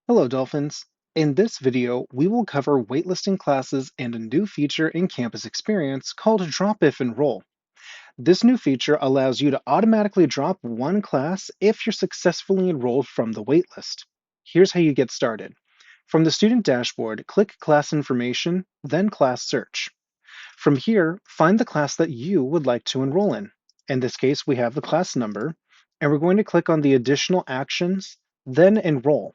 Hello, Dolphins. In this video, we will cover waitlisting classes and a new feature in Campus Experience called Drop If Enroll. This new feature allows you to automatically drop one class if you're successfully enrolled from the waitlist. Here's how you get started. From the student dashboard, click Class Information, then Class Search. From here, find the class that you would like to enroll in. In this case, we have the class number, and we're going to click on the additional actions, then Enroll.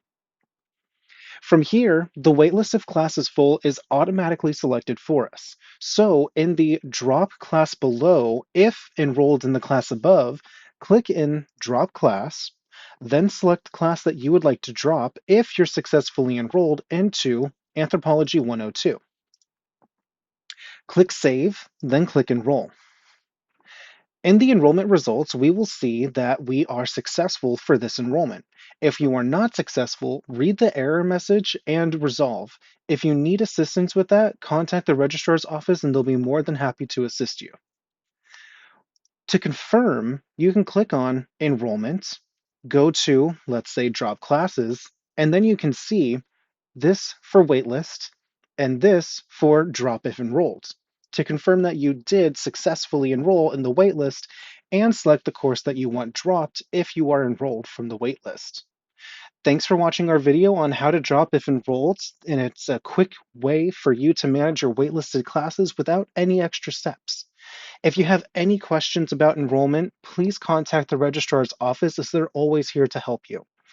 From here, the waitlist if class is full is automatically selected for us. So in the drop class below, if enrolled in the class above, click in drop class, then select the class that you would like to drop if you're successfully enrolled into Anthropology 102. Click Save, then click Enroll. In the enrollment results, we will see that we are successful for this enrollment. If you are not successful, read the error message and resolve. If you need assistance with that, contact the registrar's office and they'll be more than happy to assist you. To confirm, you can click on Enrollment, go to, let's say, Drop Classes, and then you can see this for Waitlist and this for Drop If Enrolled, to confirm that you did successfully enroll in the waitlist and select the course that you want dropped if you are enrolled from the waitlist. Thanks for watching our video on how to drop if enrolled, and it's a quick way for you to manage your waitlisted classes without any extra steps. If you have any questions about enrollment, please contact the registrar's office as they're always here to help you.